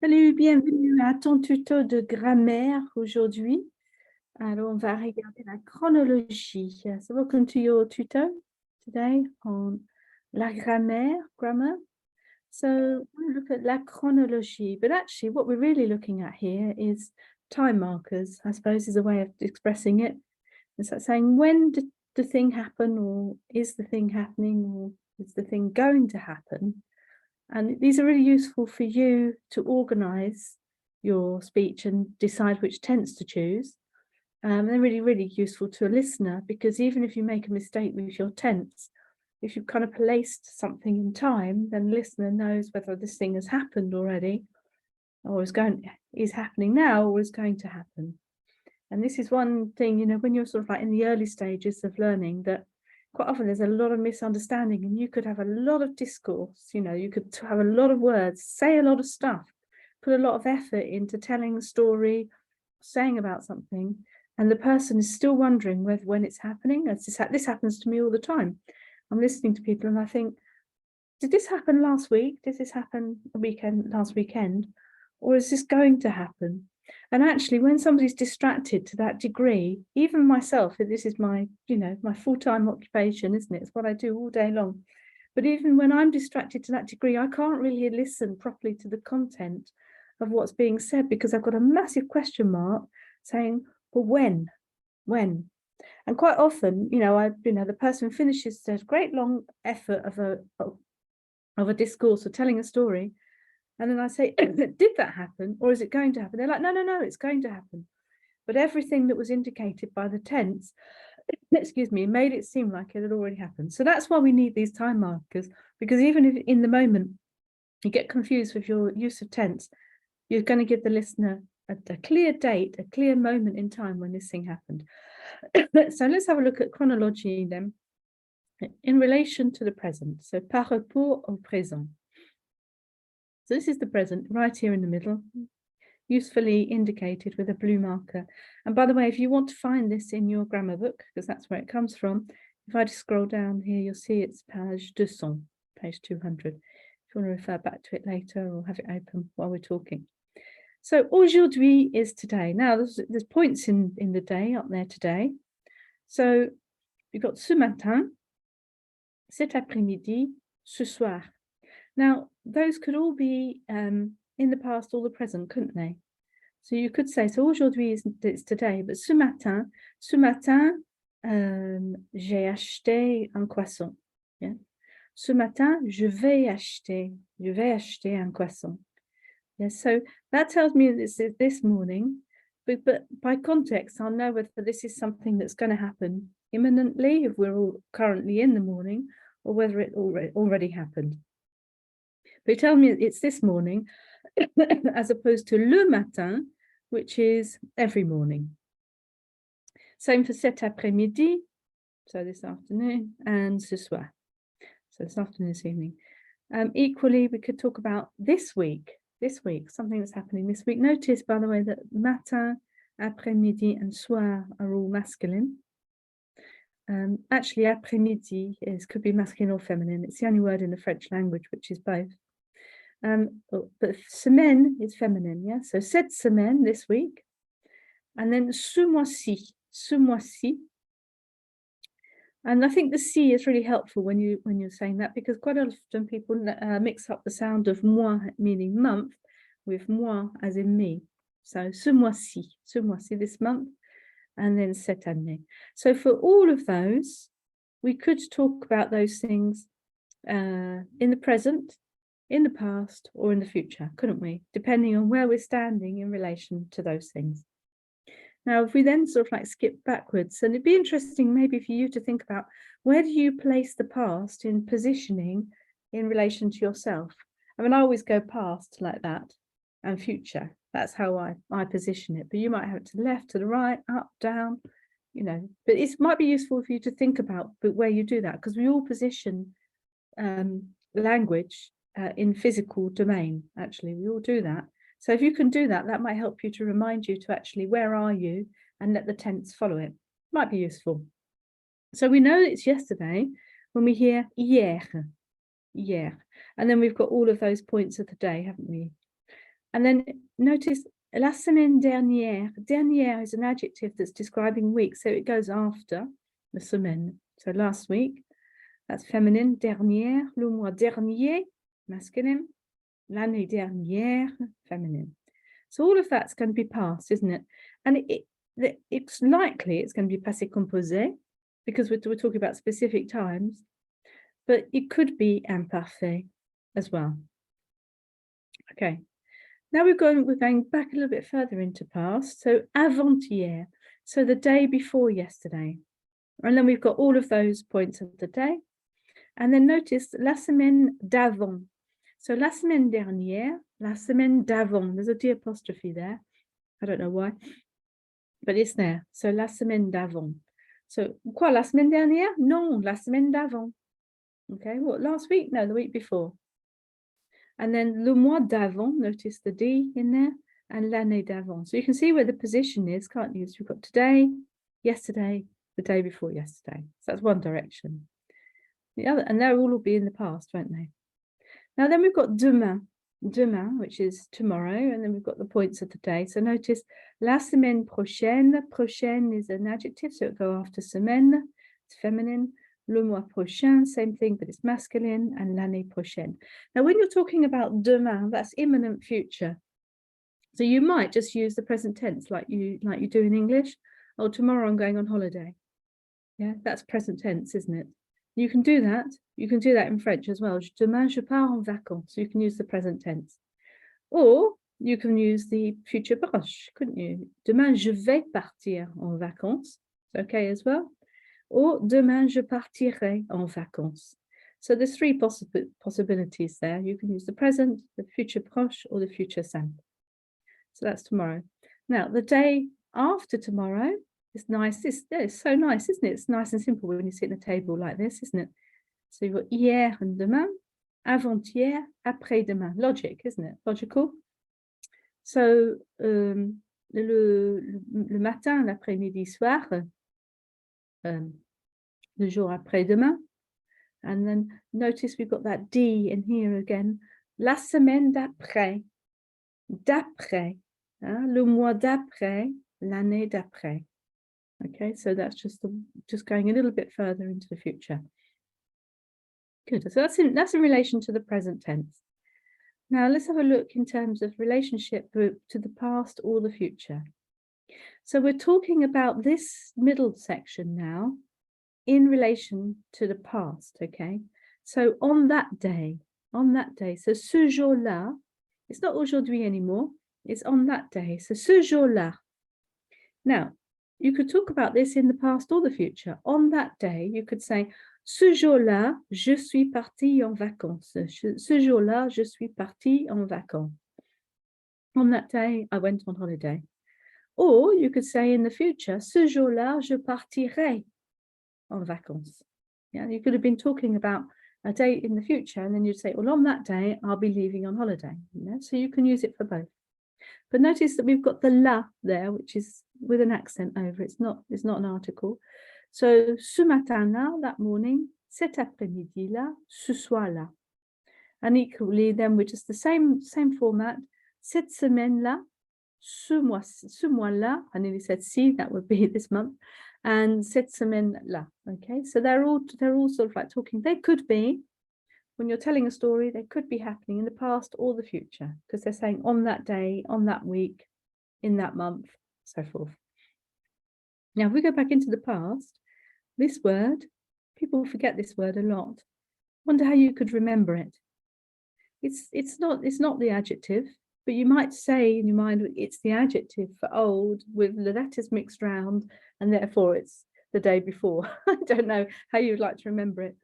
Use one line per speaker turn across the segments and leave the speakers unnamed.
Salut, bienvenue à ton tuto de grammaire aujourd'hui. Alors, on va regarder la chronologie. So, welcome to your tuto today on la grammaire, grammar. So, we'll look at la chronologie, but actually what we're really looking at here is time markers, I suppose is a way of expressing it. It's like saying, when did the thing happen, or is the thing happening, or is the thing going to happen? And these are really useful for you to organize your speech and decide which tense to choose. They're really, really useful to a listener, because even if you make a mistake with your tense, if you've kind of placed something in time, then the listener knows whether this thing has happened already, or is happening now, or is going to happen. And this is one thing, you know, when you're sort of like in the early stages of learning, that quite often there's a lot of misunderstanding, and you could have a lot of discourse, you know, you could have a lot of words, say a lot of stuff, put a lot of effort into telling a story, saying about something, and the person is still wondering when it's happening. This happens to me all the time. I'm listening to people and I think, did this happen last week? Did this happen last weekend? Or is this going to happen? And actually, when somebody's distracted to that degree, even myself, this is my, you know, my full-time occupation, isn't it? It's what I do all day long. But even when I'm distracted to that degree, I can't really listen properly to the content of what's being said, because I've got a massive question mark saying, well, when? And quite often, you know, the person finishes a great long effort of a discourse or telling a story, and then I say, did that happen, or is it going to happen? They're like, no, it's going to happen. But everything that was indicated by the tense, excuse me, made it seem like it had already happened. So that's why we need these time markers, because even if in the moment you get confused with your use of tense, you're going to give the listener a clear date, a clear moment in time when this thing happened. So let's have a look at chronology then, in relation to the present. So par rapport au présent. So this is the present right here in the middle, usefully indicated with a blue marker. And by the way, if you want to find this in your grammar book, because that's where it comes from, if I just scroll down here, you'll see it's page 200, page 200. If you want to refer back to it later or have it open while we're talking. So aujourd'hui is today. Now there's points in the day up there today. So you've got ce matin, cet après-midi, ce soir. Now, those could all be in the past or the present, couldn't they? So you could say, so aujourd'hui it's today, but ce matin, j'ai acheté un poisson. Yeah? Ce matin, je vais acheter un poisson. Yeah, so that tells me this is this morning, but by context, I'll know whether this is something that's going to happen imminently, if we're all currently in the morning, or whether it already happened. But tell me it's this morning, as opposed to le matin, which is every morning. Same for cet après-midi, so this afternoon, and ce soir, so this afternoon, this evening. Equally, we could talk about this week, something that's happening this week. Notice, by the way, that matin, après-midi, and soir are all masculine. Actually, après-midi could be masculine or feminine. It's the only word in the French language which is both. But semaine is feminine, yeah. So cette semaine, this week, and then ce mois-ci. And I think the ci is really helpful when you're saying that, because quite often people mix up the sound of mois, meaning month, with moi as in me. So ce mois-ci, this month, and then cette année. So for all of those, we could talk about those things in the present, in the past, or in the future, couldn't we? Depending on where we're standing in relation to those things. Now, if we then sort of like skip backwards, and it'd be interesting maybe for you to think about, where do you place the past in positioning in relation to yourself? I mean, I always go past like that, and future. That's how I position it. But you might have it to the left, to the right, up, down, you know. But it might be useful for you to think about where you do that, because we all position language in physical domain. Actually, we all do that. So if you can do that, that might help you to remind you to actually, where are you, and let the tense follow it. Might be useful. So we know it's yesterday when we hear hier. And then we've got all of those points of the day, haven't we? And then notice la semaine dernière. Dernière is an adjective that's describing week, so it goes after the semaine. So last week, that's feminine. Dernière, le mois dernier, masculine. L'année dernière, feminine. So all of that's going to be past, isn't it? And it's likely it's going to be passé composé because we're talking about specific times, but it could be imparfait as well. Okay. Now we're going back a little bit further into past. So avant-hier, so the day before yesterday. And then we've got all of those points of the day. And then notice la semaine d'avant. So la semaine dernière, la semaine d'avant. There's a D apostrophe there. I don't know why, but it's there. So la semaine d'avant. So quoi, la semaine dernière? Non, la semaine d'avant. Okay, what, last week? No, the week before. And then le mois d'avant, notice the D in there, and l'année d'avant. So you can see where the position is, can't you? So we've got today, yesterday, the day before yesterday. So that's one direction. The other, and they'll all be in the past, won't they? Now then we've got demain, demain, which is tomorrow, and then we've got the points of the day. So notice la semaine prochaine. Prochaine is an adjective, so it'll go after semaine, it's feminine. Le mois prochain, same thing, but it's masculine, and l'année prochaine. Now, when you're talking about demain, that's imminent future. So you might just use the present tense like you do in English. Oh, tomorrow I'm going on holiday. Yeah, that's present tense, isn't it? You can do that. You can do that in French as well. Demain, je pars en vacances. So you can use the present tense. Or you can use the future proche, couldn't you? Demain, je vais partir en vacances. It's okay as well. Or demain, je partirai en vacances. So there's three possibilities there. You can use the present, the future proche, or the future simple. So that's tomorrow. Now, the day after tomorrow is nice. It's so nice, isn't it? It's nice and simple when you sit at a table like this, isn't it? So you've got hier and demain, avant-hier, après-demain. Logic, isn't it? Logical. So, le matin, l'après-midi, soir, le jour après-demain. And then notice we've got that D in here again. La semaine d'après. D'après. Le mois d'après. L'année d'après. Okay, so that's just going a little bit further into the future. Good. So that's in relation to the present tense. Now let's have a look in terms of relationship to the past or the future. So we're talking about this middle section now in relation to the past, okay? So on that day, so ce jour-là, it's not aujourd'hui anymore, it's on that day, so ce jour-là. Now, you could talk about this in the past or the future. On that day, you could say, ce jour-là, je suis partie en vacances. Ce jour-là, je suis partie en vacances. On that day, I went on holiday. Or you could say in the future, ce jour-là, je partirai en vacances. Yeah, you could have been talking about a date in the future, and then you'd say, well, on that day, I'll be leaving on holiday. You know? So you can use it for both. But notice that we've got the la there, which is with an accent over. It's not an article. So ce matin-là, that morning, cet après-midi-là, ce soir-là. And equally, then we're just the same format. Cette semaine-là, ce mois-là, I nearly said si, that would be this month. And cette semaine-là. Okay, so they're all sort of like talking. They could be, when you're telling a story, they could be happening in the past or the future, because they're saying on that day, on that week, in that month, so forth. Now, if we go back into the past, this word, people forget this word a lot. Wonder how you could remember it. It's not the adjective, but you might say in your mind it's the adjective for old with the letters mixed round, and therefore it's the day before. I don't know how you would like to remember it,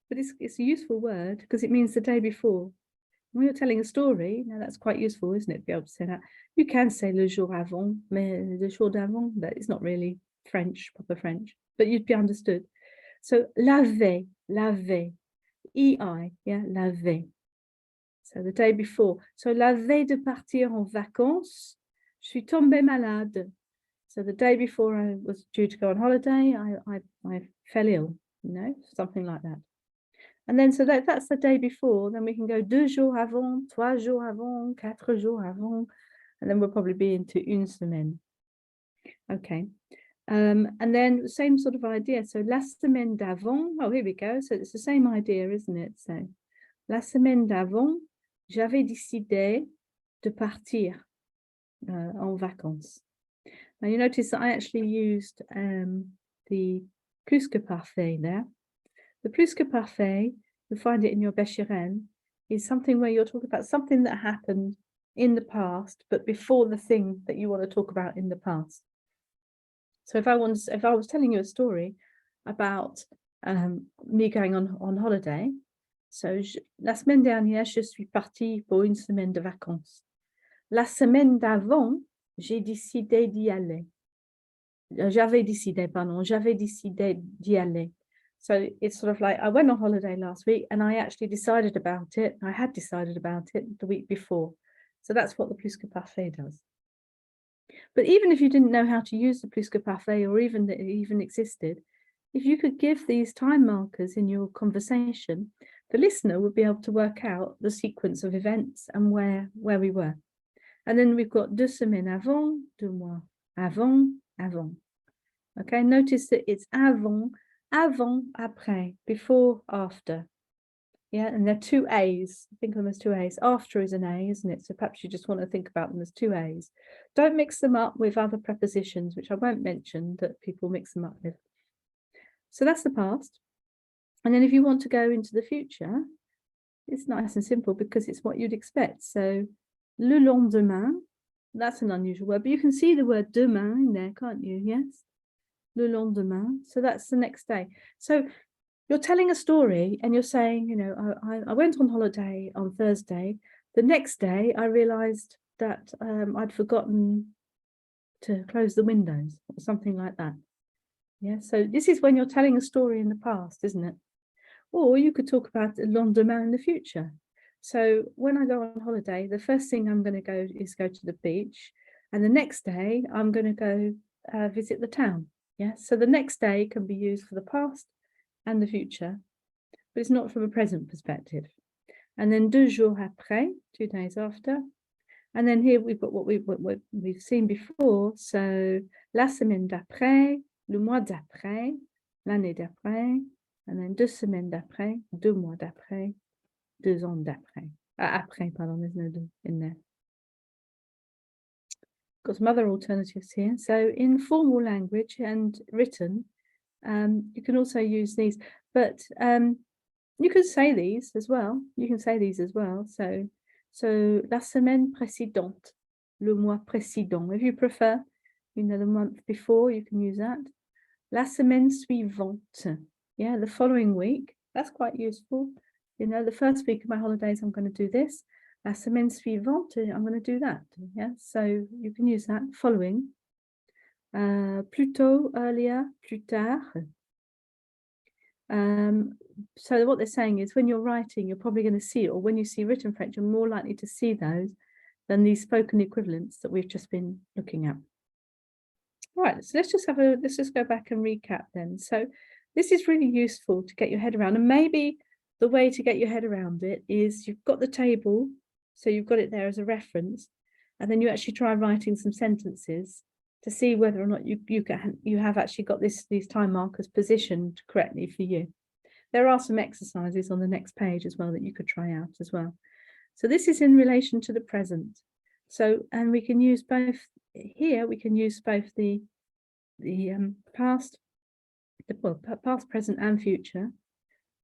but it's a useful word because it means the day before. When you're telling a story, now that's quite useful, isn't it, to be able to say that. You can say le jour avant, mais le jour d'avant, but it's not really French, proper French, but you'd be understood. So la veille, EI, yeah, la veille. So the day before. So la veille de partir en vacances, je suis tombée malade. So the day before I was due to go on holiday, I fell ill, you know, something like that. And then, so that's the day before. Then we can go 2 jours avant, 3 jours avant, 4 jours avant, and then we'll probably be into une semaine. Okay. And then same sort of idea. So la semaine d'avant, oh, here we go. So it's the same idea, isn't it? So la semaine d'avant, j'avais décidé de partir en vacances. Now you notice that I actually used the plus que parfait there. The plus que parfait, you'll find it in your Becherel, is something where you're talking about something that happened in the past, but before the thing that you want to talk about in the past. So if I was telling you a story about me going on holiday, so la semaine dernière, je suis partie pour une semaine de vacances. La semaine d'avant, j'ai décidé d'y aller. J'avais décidé d'y aller. So it's sort of like I went on holiday last week and I actually decided about it. I had decided about it the week before. So that's what the plus que parfait does. But even if you didn't know how to use the plus que parfait, or even that it even existed, if you could give these time markers in your conversation, the listener would be able to work out the sequence of events and where we were. And then we've got 2 semaines avant, 2 mois avant, avant. Okay, notice that it's avant, après, before, after. Yeah, and they're 2 A's. Think of them as 2 A's. After is an A, isn't it? So perhaps you just want to think about them as 2 A's. Don't mix them up with other prepositions, which I won't mention, that people mix them up with. So that's the past. And then if you want to go into the future, it's nice and simple because it's what you'd expect. So le lendemain, that's an unusual word, but you can see the word demain in there, can't you? Yes. Le lendemain. So that's the next day. So you're telling a story and you're saying, you know, I went on holiday on Thursday. The next day, I realized that I'd forgotten to close the windows or something like that. Yeah, so this is when you're telling a story in the past, isn't it? Or you could talk about le lendemain in the future. So when I go on holiday, the first thing I'm going to go is go to the beach. And the next day, I'm going to go visit the town. Yeah, so the next day can be used for the past and the future, but it's not from a present perspective. And then 2 jours après, 2 days after. And then here we've got what we've seen before. So la semaine d'après, le mois d'après, l'année d'après, and then 2 semaines d'après, 2 mois d'après, 2 ans d'après. Après, pardon, there's no in there. Got some other alternatives here. So in formal language and written, you can also use these, but you can say these as well. You can say these as well. So la semaine précédente, le mois précédent. If you prefer, you know, the month before, you can use that. La semaine suivante. Yeah, the following week. That's quite useful. You know, the first week of my holidays, I'm going to do this. La semaine suivante, I'm going to do that. Yeah, so you can use that. Following. Plus tôt, earlier, plus tard. So what they're saying is when you're writing, you're probably going to see it, or when you see written French, you're more likely to see those than these spoken equivalents that we've just been looking at. All right, so let's just go back and recap then. So this is really useful to get your head around, and maybe the way to get your head around it is you've got the table, so you've got it there as a reference, and then you actually try writing some sentences to see whether or not you have actually got these time markers positioned correctly for you. There are some exercises on the next page as well that you could try out as well. So this is in relation to the present. So, and we can use both here, we can use both the past, past, present and future.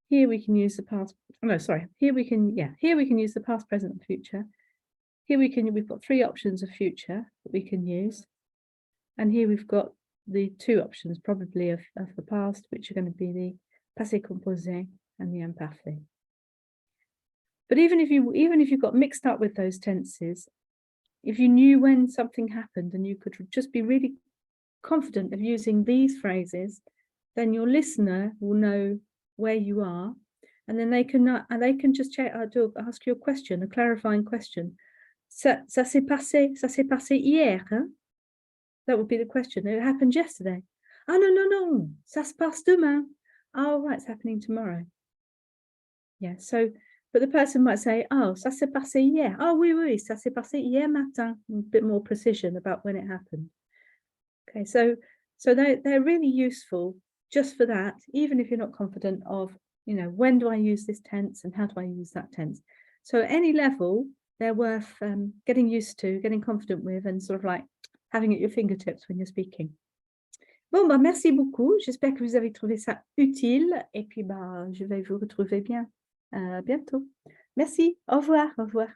Here we can use the past, oh no, sorry, here we can use the past, present and future. Here we've got 3 options of future that we can use. And here we've got the 2 options probably of the past, which are going to be the passé composé and the imparfait. But even if you got mixed up with those tenses, if you knew when something happened and you could just be really confident of using these phrases, then your listener will know where you are, and then they can just ask you a question, a clarifying question. Ça s'est passé hier, hein? That would be the question. It happened yesterday. Oh, no, ça se passe demain. Oh, right, it's happening tomorrow. Yeah, so, but the person might say, oh, ça s'est passé hier. Oh, oui, oui, ça s'est passé hier matin. A bit more precision about when it happened. Okay, so they're really useful just for that, even if you're not confident of, when do I use this tense and how do I use that tense? So at any level, they're worth getting used to, getting confident with, and sort of like having at your fingertips when you're speaking. Bon, bah, merci beaucoup. J'espère que vous avez trouvé ça utile. Et puis, bah, je vais vous retrouver bientôt. Merci. Au revoir. Au revoir.